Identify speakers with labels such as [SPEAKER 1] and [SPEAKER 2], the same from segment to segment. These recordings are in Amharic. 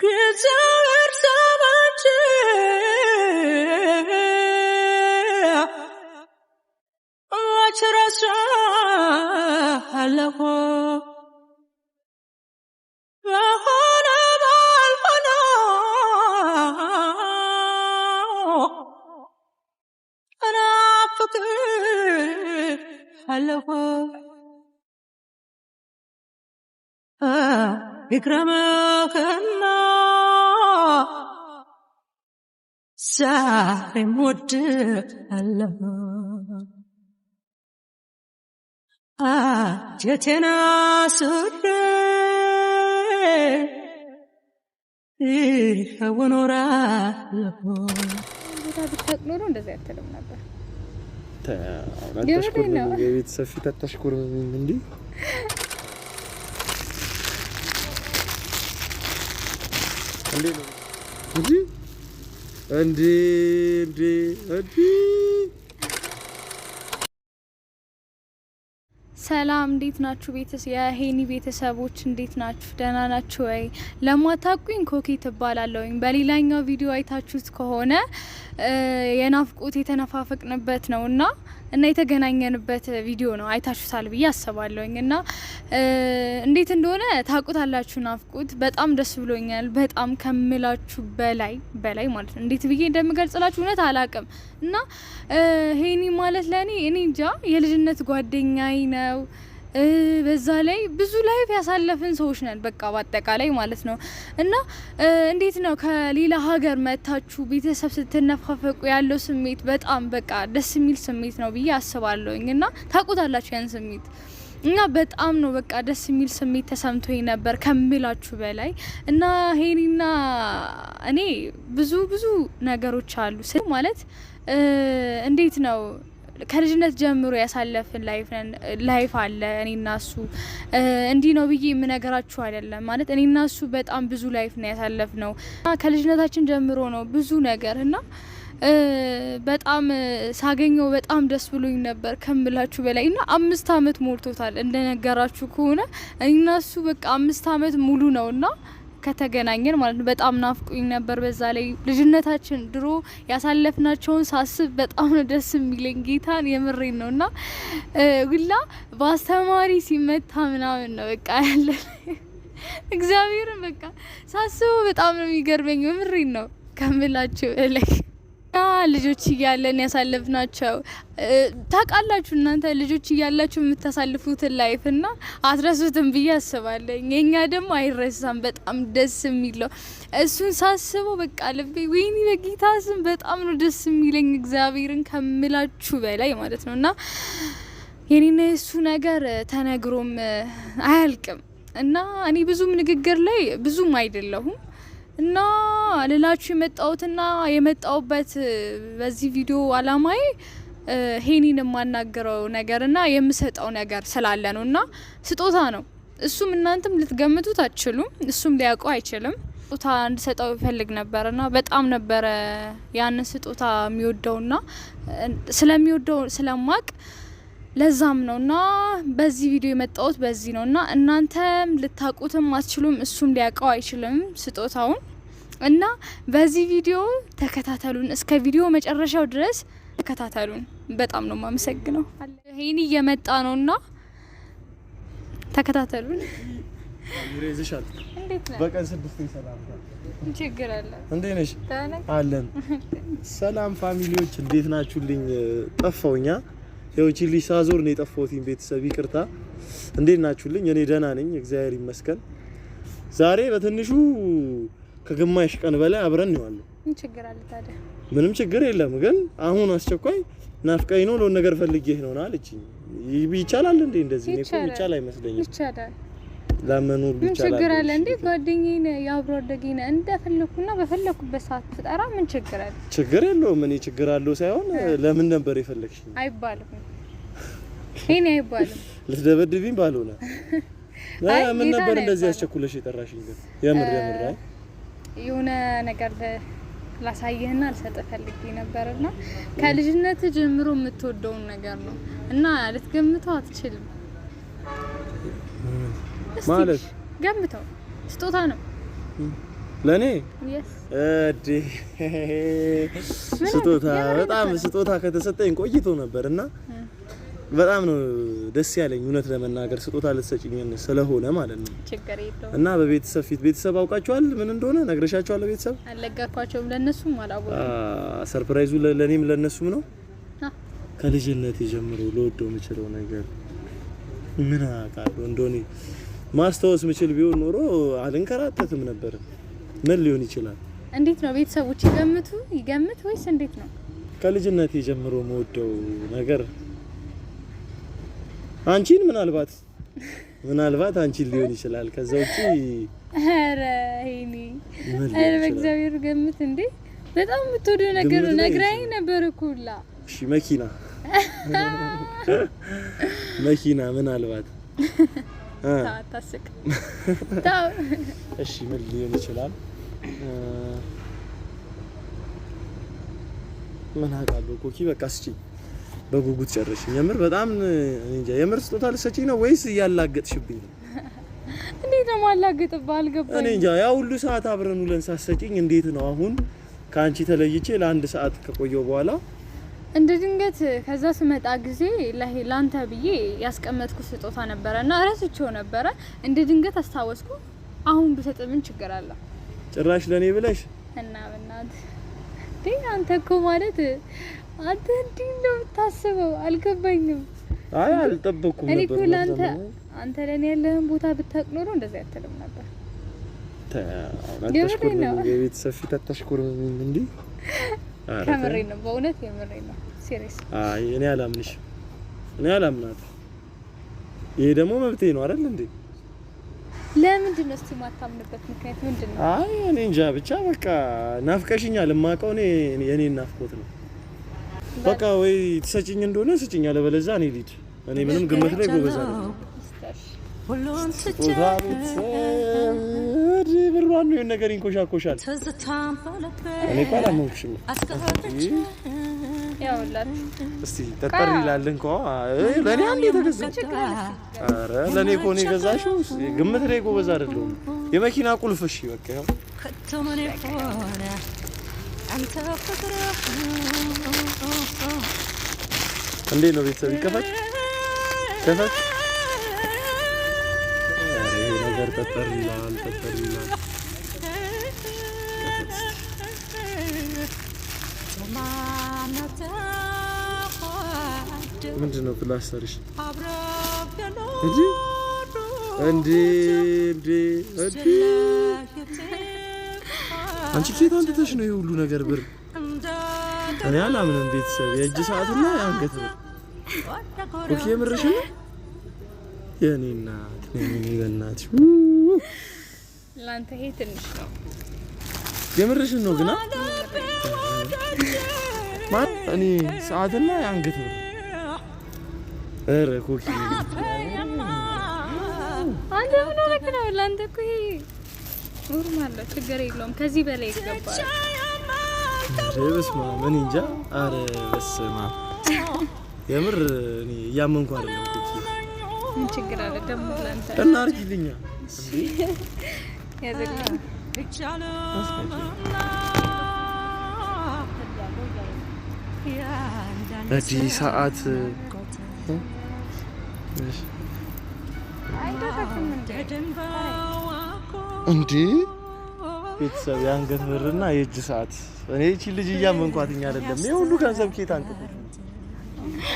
[SPEAKER 1] كتير سمعتي وترسى هلكو فهنا بالفنا أنا فقير هلكو يكرمك الله ساري مود الله جتنا سوري ونورا لكم
[SPEAKER 2] بتقولوا له እንደዚህ አትልም ነበር
[SPEAKER 3] ተሽኩር የቤት ሰፊ ተሽኩር እንዴ እንዴ
[SPEAKER 2] ሰላም እንዴት ናችሁ? የሄኒ ቤተሰቦች እንዴት ናችሁ? ደህና ናችሁ ወይ? ለማታውቁኝ ኮኪ ትባላለሁኝ። በሌላኛው ቪዲዮ አይታችሁት ከሆነ የናፍቆት የተነፋፈቅንበት ነውና የተገናኘንበት ቪዲዮ ነው አይታችሁታል ብዬ አስባለሁኝ እና እንዴት እንደሆነ ታውቁታላችሁ። ናፍቆት በጣም ደስ ብሎኛል። በጣም ከምላችሁ በላይ ማለት ነው። እንዴት ብዬ እንደምገልጽላችሁ እውነት አላቅም። እና ሄኒ ማለት ለኔ እኔ እንጃ የልጅነት ጓደኛዬ ነው። በዛ ላይ ብዙ ላይፍ ያሳለፍን ሰዎች ነን በቃ በአጠቃላይ ማለት ነው። እና እንዴት ነው ከሌላ ሀገር መታችሁ ቤተሰብ ስትነፋፈቁ ያለው ስሜት በጣም በቃ ደስ የሚል ስሜት ነው ብዬ አስባለሁኝ እና ታውቁታላችሁ ያን ስሜት እና በጣም ነው በቃ ደስ የሚል ስሜት ተሰምቶኝ ነበር ከምላችሁ በላይ እና ሄኒና እኔ ብዙ ነገሮች አሉ ማለት እንዴት ነው ከልጅነት ጀምሮ ያሳለፍን ላይፍ አለ እኔና እሱ እንዲህ ነው ብዬ የምነግራችሁ አይደለም ማለት እኔና እሱ በጣም ብዙ ላይፍ ነው ያሳለፍነው ከልጅነታችን ጀምሮ ነው ብዙ ነገር እና በጣም ሳገኘው በጣም ደስ ብሎኝ ነበር ከምላችሁ በላይ እና 5 አመት ሞልቶታል እንደነገራችሁ ከሆነ እኔና እሱ በቃ 5 አመት ሙሉ ነውና ከተገናኘን ማለት ነው። በጣም ናፍቆኝ ነበር። በዛ ላይ ልጅነታችን ድሮ ያሳለፍናቸውን ሳስብ በጣም ነው ደስ የሚለኝ ጌታን የምሬን ነውና ሁላ በአስተማሪ ሲመታ ምናምን ነው በቃ ያለ እግዚአብሔርን በቃ ሳስበው በጣም ነው የሚገርመኝ የምሬን ነው ከምላችሁ በላይ ልጆች እያለን ያሳለፍናቸው ታውቃላችሁ እናንተ ልጆች እያላችሁ የምታሳልፉት ላይፍ እና አትረሱትም ብዬ አስባለሁ። የኛ ደግሞ አይረሳም። በጣም ደስ የሚለው እሱን ሳስበው በቃ ልቤ ወይኔ በጌታ ስም በጣም ነው ደስ የሚለኝ እግዚአብሔርን ከምላችሁ በላይ ማለት ነውና የኔና የሱ ነገር ተነግሮም አያልቅም እና እኔ ብዙም ንግግር ላይ ብዙም አይደለሁም እና ለላችሁ የመጣውበት በዚህ ቪዲዮ አላማዬ ሄኒን ማናገረው ነገርና የምሰጠው ነገር ስላለ ነውና ስጦታ ነው። እሱም እናንተም ልትገምቱት አትችሉም። እሱም ሊያውቀው አይችልም። ስጦታ እንድሰጠው ይፈልግ ነበርና በጣም ነበረ ያን ስጦታ የሚወደውና ስለሚወደው ስለማቅ ለዛም ነውና በዚህ ቪዲዮ የመጣሁት በዚህ ነውና እናንተም ልታውቁትም አትችሉም። እሱም ሊያውቀው አይችልም ስጦታውን እና በዚህ ቪዲዮ ተከታተሉን እስከ ቪዲዮ መጨረሻው ድረስ ተከታተሉን። በጣም ነው ማመሰግነው። ሄኒ እየመጣ ነውና ተከታተሉን።
[SPEAKER 3] ይሬዝሻል
[SPEAKER 2] እንዴት ነው?
[SPEAKER 3] በቀን 6 ሰላም
[SPEAKER 2] ችግር አለ
[SPEAKER 3] እንዴት ነሽ? አለን ሰላም ፋሚሊዎች እንዴት ናችሁልኝ? ጠፋውኛ የውጪ ልጅ ሳዞር ነው የጠፋሁት። ቤተሰብ ይቅርታ። እንዴት ናችሁልኝ? እኔ ደህና ነኝ እግዚአብሔር ይመስገን። ዛሬ በትንሹ ከግማሽ ቀን በላይ አብረን ነው ያለው።
[SPEAKER 2] ምን ችግር አለ ታዲያ?
[SPEAKER 3] ምንም ችግር የለም። ግን አሁን አስቸኳይ ናፍቀኝ ነው ለሆነ ነገር ፈልጌህ ነው አለችኝ። ይቻላል እንዴ እንደዚህ? እኔ እኮ ይቻላል አይመስለኝም።
[SPEAKER 2] ይቻላል
[SPEAKER 3] ለምን ይቻላል?
[SPEAKER 2] ምን ችግር አለ እንዴ? ጓደኛዬ ነው ያብሮ አደገኝ ነው እንደፈለኩና በፈለኩበት ሰዓት ፍጠራ ምን ችግር አለ?
[SPEAKER 3] ችግር የለውም። እኔ ችግር አለው ሳይሆን ለምን ነበር የፈለግሽኝ?
[SPEAKER 2] አይባልም ሄኒ አይባልም።
[SPEAKER 3] ልትደበድብኝ ባልሆነ ምን ነበር እንደዚህ አስቸኩለሽ የጠራሽኝ? ግን የምር አይ
[SPEAKER 2] የሆነ ነገር ላሳየህና ልሰጥህ ፈልጌ ነበርና ከልጅነት ጀምሮ የምትወደው ነገር ነው እና ልትገምተው አትችልም ማለት ገምተው። ስጦታ ነው
[SPEAKER 3] ለኔ
[SPEAKER 2] yes
[SPEAKER 3] ስጦታ ከተሰጠኝ ቆይቶ ነበርና በጣም ነው ደስ ያለኝ እውነት ለመናገር ስጦታ ልትሰጪኝ ስለሆነ ማለት ነው።
[SPEAKER 2] ችግር የለውም።
[SPEAKER 3] እና በቤተሰብ ፊት ቤተሰብ አውቃቸዋል ምን እንደሆነ ነግረሻቸዋል? ቤተሰብ
[SPEAKER 2] አልነገርኳቸውም። ለነሱም አላወቁም።
[SPEAKER 3] ሰርፕራይዙ ለኔም ለነሱም ነው። ከልጅነት ጀምሮ ለወደው የምችለው ነገር ምን አውቃለሁ እንደሆነ ማስታወስ ምችል ቢሆን ኖሮ አልንከራተትም ነበር። ምን ሊሆን ይችላል?
[SPEAKER 2] እንዴት ነው ቤተሰቦች ይገምት ወይስ እንዴት ነው?
[SPEAKER 3] ከልጅነት ጀምሮ የምወደው ነገር አንቺን ምናልባት አንቺን ሊሆን ይችላል። ከዛ ውጪ
[SPEAKER 2] ኧረ በእግዚአብሔር ገምት እንዴ! በጣም የምትወደው ነገር ነግራኝ ነበር እኮ ሁላ።
[SPEAKER 3] እሺ መኪና ምናልባት
[SPEAKER 2] ታስቅ።
[SPEAKER 3] እሺ ምን ሊሆን ይችላል? ምን አውቃለሁ ኮኪ በቃ እስኪ በጉጉት ጨርሽኝ። የምር በጣም እንጃ የምር ስጦታ ልትሰጪኝ ነው ወይስ እያላገጥሽብኝ ነው?
[SPEAKER 2] እንዴት ነው ማላገጥብህ? አልገባኝም።
[SPEAKER 3] እኔ እንጃ ያ ሁሉ ሰዓት አብረን ውለን ሳትሰጪኝ እንዴት ነው አሁን ካንቺ ተለይቼ ለአንድ ሰዓት ከቆየው በኋላ
[SPEAKER 2] እንደ ድንገት ከዛ ስመጣ ጊዜ ላንተ ብዬ ያስቀመጥኩ ስጦታ ነበርና ረስቼው ነበር። እንደ ድንገት አስታወስኩ። አሁን ብሰጥ ምን ችግር አለ?
[SPEAKER 3] ጭራሽ ለኔ ብለሽ
[SPEAKER 2] እና በእናትህ አንተ እኮ ማለት አንተ እንዲህ ነው የምታስበው? አልገባኝም።
[SPEAKER 3] አይ አልጠበኩም ነበር።
[SPEAKER 2] እኔ እኮ አንተ ለኔ ያለህን ቦታ ብታውቅ ኖሮ እንደዚህ አትልም ነበር።
[SPEAKER 3] ታውቃለሽ ነው የቤተሰብ ፊት አታሽኩርም እንዴ?
[SPEAKER 2] ከምሬን ነው በእውነት የምሬን ነው ሲሪየስ።
[SPEAKER 3] አይ እኔ አላምናት። ይሄ ደግሞ መብቴ ነው አይደል እንዴ?
[SPEAKER 2] ለምንድን ነው እስቲ ማታምንበት ምክንያት ምንድነው?
[SPEAKER 3] አይ እኔ እንጃ ብቻ በቃ ናፍቀሽኛል። የማውቀው የኔ ናፍቆት ነው። በቃ ወይ ትሰጪኝ እንደሆነ ስጪኝ፣ አለበለዚያ እኔ ልሂድ። እኔ ምንም ግምት ላይ ጎበዝ አይደለም።
[SPEAKER 1] ሁሉን
[SPEAKER 3] ብሯን ነው ነገር ይንኮሻኮሻል። እኔ እኮ አላመንኩሽም። እስቲ ጠጠር ይላል እንኳ ለኔ አንዴ ተገዛ። አረ ለኔ እኮ ነው የገዛሽው። ግምት ላይ ጎበዝ አይደለም። የመኪና ቁልፍ እሺ በቃ ያው እንዴት ነው ቤተሰብ? ይከፈት ይሄ ነገር ጠጠር ይላል። ምንድነው ፕላስተርሽ? እንዴ አንቺ ከየት አንተሽ ነው የሁሉ ነገር ብር? እኔ አላምንም ቤተሰብ። የእጅ ሰዓትና የአንገት ብር ኦኬ። ምርሽ ነው የኔ እናት ነኝ። በእናትሽ
[SPEAKER 2] ላንተ ይሄ ትንሽ ነው።
[SPEAKER 3] የምርሽ ነው ግና ማለት እኔ ሰዓትና የአንገት ብር ኧረ ኮኪ
[SPEAKER 2] አንተ ምን ሆነህ ነው? ላንተ እኮ ይሄ ኖርማል ነው፣ ችግር የለውም። ከዚህ በላይ ይገባል።
[SPEAKER 3] በስመ አብ እኔ እንጃ። ኧረ በስመ አብ የምር እኔ እያመንኩ አይደለም ኮኪ።
[SPEAKER 2] ምን ችግር አለ ደግሞ ላንተ?
[SPEAKER 3] እና አርጊልኛ
[SPEAKER 2] ያዘልኝ
[SPEAKER 3] በዚህ ሰዓት እንዴ ቤተሰብ የአንገት ብርና የእጅ ሰዓት። እኔ እቺ ልጅ እያመንኳትኝ አይደለም። ይሄ ሁሉ ገንዘብ ኬት አንቀጥ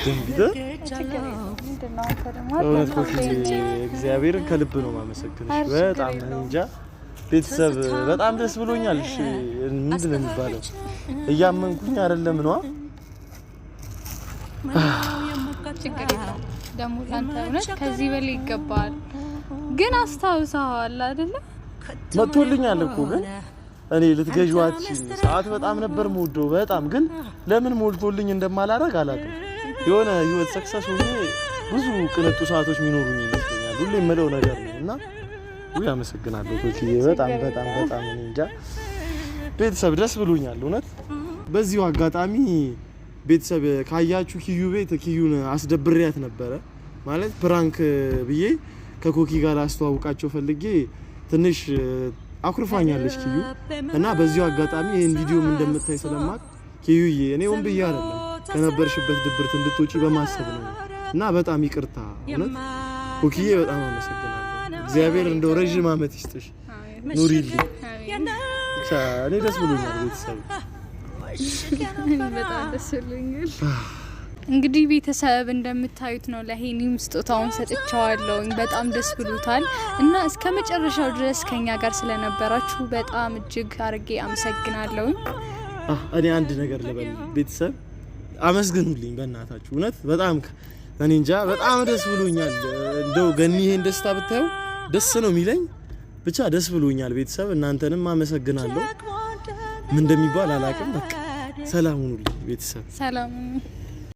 [SPEAKER 3] ደምቢደ እግዚአብሔርን ከልብ ነው ማመሰግንሽ። በጣም እንጃ ቤተሰብ በጣም ደስ ብሎኛል። እሺ ምንድን ነው የሚባለው? እያመንኩኝ አይደለም ነው
[SPEAKER 2] ችግር የለውም። ደግሞ ላንተ እውነት ከዚህ በላይ ይገባል። ግን አስታውሰዋል አይደለ?
[SPEAKER 3] መጥቶልኛል እኮ ግን እኔ ልትገዥዋት ሰዓት በጣም ነበር የምወደው በጣም። ግን ለምን ሞልቶልኝ እንደማላረግ አላውቅም። የሆነ ህይወት ሰክሰስ ሆኜ ብዙ ቅንጡ ሰዓቶች የሚኖሩኝ ይመስለኛል። ሁሌ የምለው ነገር ነው እና ወይ አመሰግናለሁ ኮኪዬ። በጣም እኔ እንጃ ቤተሰብ ደስ ብሎኛል እውነት። በዚሁ አጋጣሚ ቤተሰብ ካያችሁ ኪዩን አስደብሪያት ነበረ ማለት ፕራንክ ብዬ ከኮኪ ጋር አስተዋውቃቸው ፈልጌ ትንሽ አኩርፋኛለች ኪዩ እና በዚሁ አጋጣሚ ይሄን ቪዲዮ ምን እንደምታይ ስለማቅ ኪዩዬ እኔ ወንብያ አይደለም ከነበርሽበት ድብርት እንድትወጪ በማሰብ ነው እና በጣም ይቅርታ እውነት ኮኪዬ በጣም አመሰግናለሁ እግዚአብሔር እንደው ረጅም አመት ይስጥሽ ኑሪልኝ እኔ ደስ ብሎኛል ቤተሰብ
[SPEAKER 2] በጣም ደስ ብሎኛል እንግዲህ ቤተሰብ እንደምታዩት ነው ለሄኒም ስጦታውን ሰጥቻለሁ በጣም ደስ ብሎታል እና እስከ መጨረሻው ድረስ ከኛ ጋር ስለነበራችሁ በጣም እጅግ አርጌ አመሰግናለሁ
[SPEAKER 3] እኔ አንድ ነገር ልበል ቤተሰብ አመስግኑልኝ በእናታችሁ እውነት በጣም እኔ እንጃ በጣም ደስ ብሎኛል እንደው ገኒ ይሄን ደስታ ብታዩ ደስ ነው የሚለኝ ብቻ ደስ ብሎኛል ቤተሰብ እናንተንም አመሰግናለሁ ምን እንደሚባል አላውቅም በቃ ሰላም ሁኑልኝ ቤተሰብ
[SPEAKER 2] ሰላም